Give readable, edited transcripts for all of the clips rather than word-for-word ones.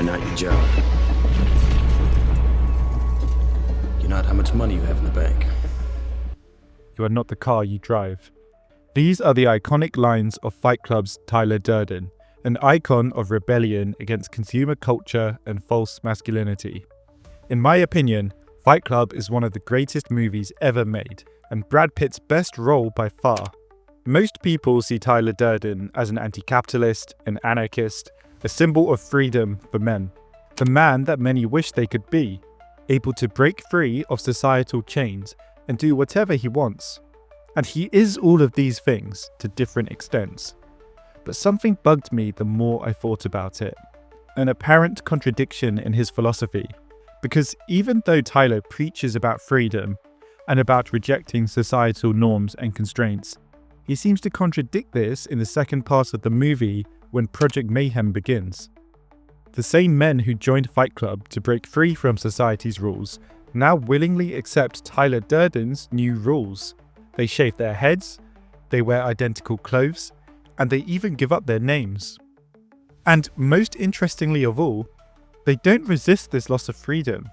doing not your job. You're not how much money you have in the bank. You are not the car you drive. These are the iconic lines of Fight Club's Tyler Durden, an icon of rebellion against consumer culture and false masculinity. In my opinion, Fight Club is one of the greatest movies ever made, and Brad Pitt's best role by far. Most people see Tyler Durden as an anti-capitalist, an anarchist, a symbol of freedom for men. The man that many wish they could be, able to break free of societal chains and do whatever he wants. And he is all of these things to different extents. But something bugged me the more I thought about it. An apparent contradiction in his philosophy. Because even though Tyler preaches about freedom and about rejecting societal norms and constraints, he seems to contradict this in the second part of the movie when Project Mayhem begins. The same men who joined Fight Club to break free from society's rules now willingly accept Tyler Durden's new rules. They shave their heads, they wear identical clothes, and they even give up their names. And most interestingly of all, they don't resist this loss of freedom.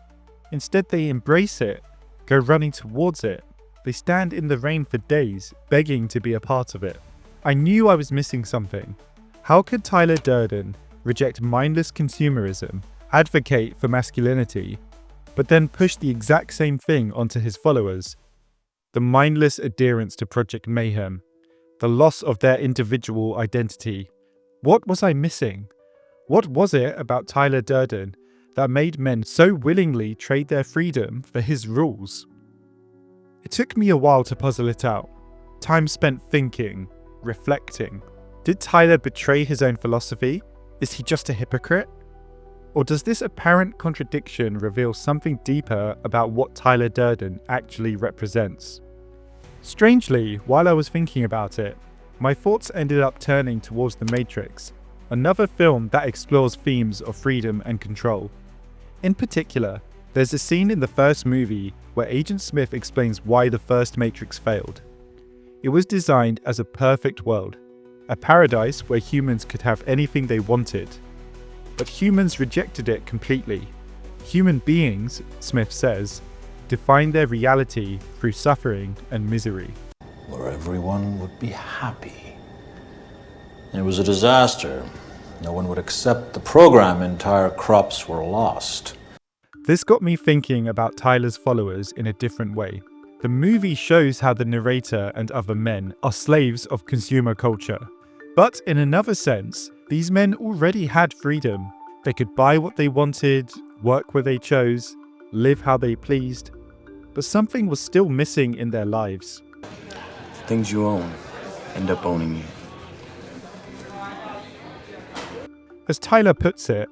Instead, they embrace it, go running towards it. They stand in the rain for days, begging to be a part of it. I knew I was missing something. How could Tyler Durden reject mindless consumerism, advocate for masculinity, but then push the exact same thing onto his followers? The mindless adherence to Project Mayhem, the loss of their individual identity. What was I missing? What was it about Tyler Durden that made men so willingly trade their freedom for his rules? It took me a while to puzzle it out. Time spent thinking, reflecting. Did Tyler betray his own philosophy? Is he just a hypocrite? Or does this apparent contradiction reveal something deeper about what Tyler Durden actually represents? Strangely, while I was thinking about it, my thoughts ended up turning towards The Matrix, another film that explores themes of freedom and control. In particular, there's a scene in the first movie where Agent Smith explains why the first Matrix failed. It was designed as a perfect world, a paradise where humans could have anything they wanted. But humans rejected it completely. Human beings, Smith says, define their reality through suffering and misery. Where everyone would be happy. It was a disaster. No one would accept the program. Entire crops were lost. This got me thinking about Tyler's followers in a different way. The movie shows how the narrator and other men are slaves of consumer culture. But in another sense, these men already had freedom. They could buy what they wanted, work where they chose, live how they pleased. But something was still missing in their lives. The things you own end up owning you. As Tyler puts it,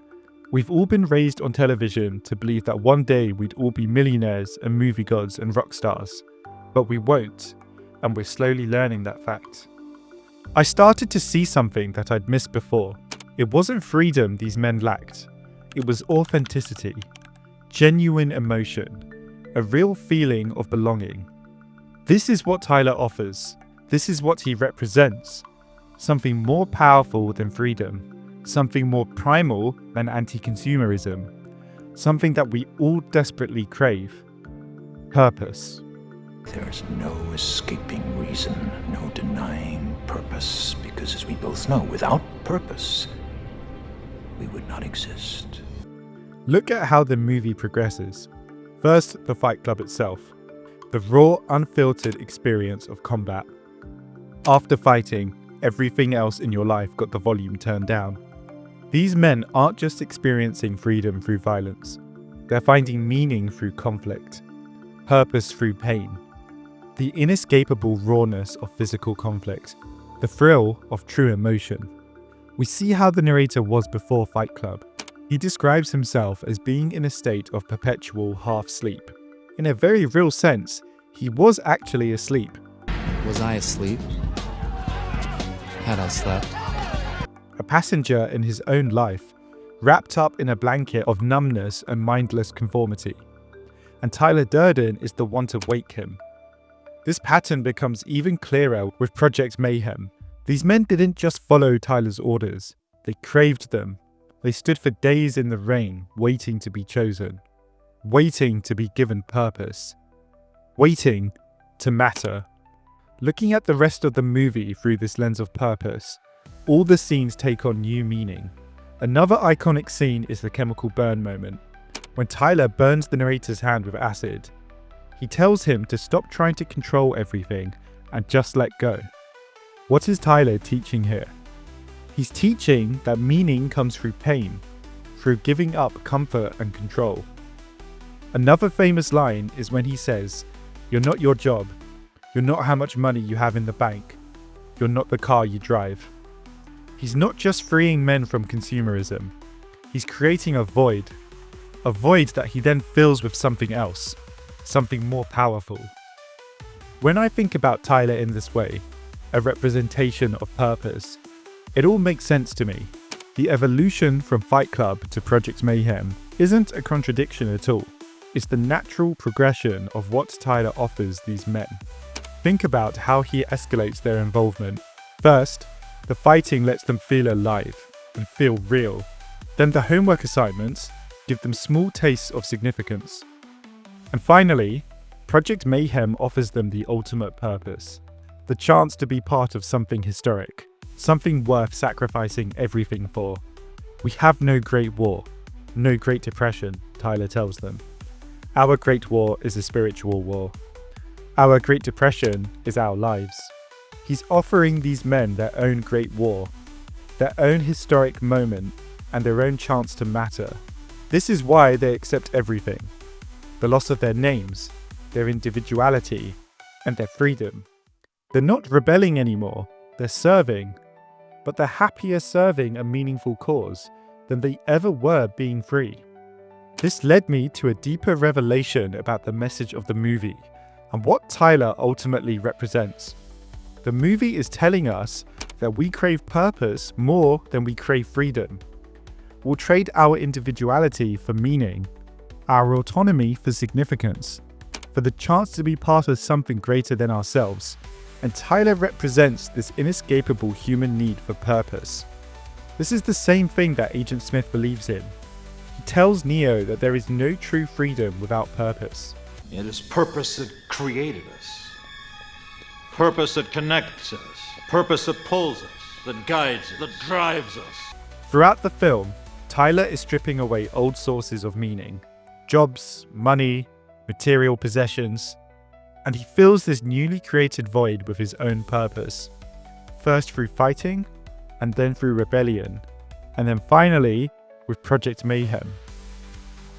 we've all been raised on television to believe that one day we'd all be millionaires and movie gods and rock stars. But we won't, and we're slowly learning that fact. I started to see something that I'd missed before. It wasn't freedom these men lacked. It was authenticity, genuine emotion, a real feeling of belonging. This is what Tyler offers. This is what he represents. Something more powerful than freedom. Something more primal than anti-consumerism. Something that we all desperately crave. Purpose. There's no escaping reason, no denying purpose, because as we both know, without purpose, we would not exist. Look at how the movie progresses. First, the Fight Club itself. The raw, unfiltered experience of combat. After fighting, everything else in your life got the volume turned down. These men aren't just experiencing freedom through violence. They're finding meaning through conflict, purpose through pain, the inescapable rawness of physical conflict, the thrill of true emotion. We see how the narrator was before Fight Club. He describes himself as being in a state of perpetual half-sleep. In a very real sense, he was actually asleep. Was I asleep? Had I slept? A passenger in his own life, wrapped up in a blanket of numbness and mindless conformity. And Tyler Durden is the one to wake him. This pattern becomes even clearer with Project Mayhem. These men didn't just follow Tyler's orders, they craved them. They stood for days in the rain, waiting to be chosen, waiting to be given purpose, waiting to matter. Looking at the rest of the movie through this lens of purpose, all the scenes take on new meaning. Another iconic scene is the chemical burn moment, when Tyler burns the narrator's hand with acid. He tells him to stop trying to control everything and just let go. What is Tyler teaching here? He's teaching that meaning comes through pain, through giving up comfort and control. Another famous line is when he says, "You're not your job. You're not how much money you have in the bank. You're not the car you drive." He's not just freeing men from consumerism. He's creating a void that he then fills with something else, something more powerful. When I think about Tyler in this way, a representation of purpose, it all makes sense to me. The evolution from Fight Club to Project Mayhem isn't a contradiction at all. It's the natural progression of what Tyler offers these men. Think about how he escalates their involvement. First, the fighting lets them feel alive and feel real. Then the homework assignments give them small tastes of significance. And finally, Project Mayhem offers them the ultimate purpose. The chance to be part of something historic, something worth sacrificing everything for. We have no Great War, no Great Depression, Tyler tells them. Our Great War is a spiritual war. Our Great Depression is our lives. He's offering these men their own great war, their own historic moment, and their own chance to matter. This is why they accept everything. The loss of their names, their individuality, and their freedom. They're not rebelling anymore, they're serving. But they're happier serving a meaningful cause than they ever were being free. This led me to a deeper revelation about the message of the movie and what Tyler ultimately represents. The movie is telling us that we crave purpose more than we crave freedom. We'll trade our individuality for meaning, our autonomy for significance, for the chance to be part of something greater than ourselves. And Tyler represents this inescapable human need for purpose. This is the same thing that Agent Smith believes in. He tells Neo that there is no true freedom without purpose. It is purpose that created us. Purpose that connects us. Purpose that pulls us, that guides us, that drives us. Throughout the film, Tyler is stripping away old sources of meaning. Jobs, money, material possessions. And he fills this newly created void with his own purpose. First through fighting, and then through rebellion. And then finally, with Project Mayhem.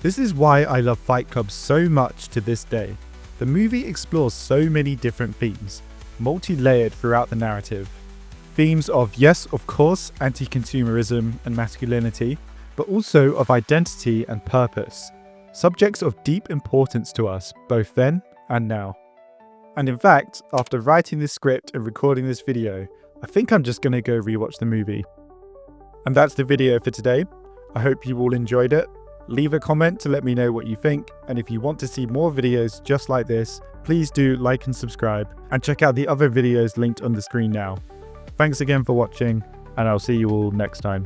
This is why I love Fight Club so much to this day. The movie explores so many different themes, multi-layered throughout the narrative. Themes of, yes, of course, anti-consumerism and masculinity, but also of identity and purpose. Subjects of deep importance to us, both then and now. And in fact, after writing this script and recording this video, I think I'm just going to go rewatch the movie. And that's the video for today. I hope you all enjoyed it. Leave a comment to let me know what you think, and if you want to see more videos just like this, please do like and subscribe, and check out the other videos linked on the screen now. Thanks again for watching, and I'll see you all next time.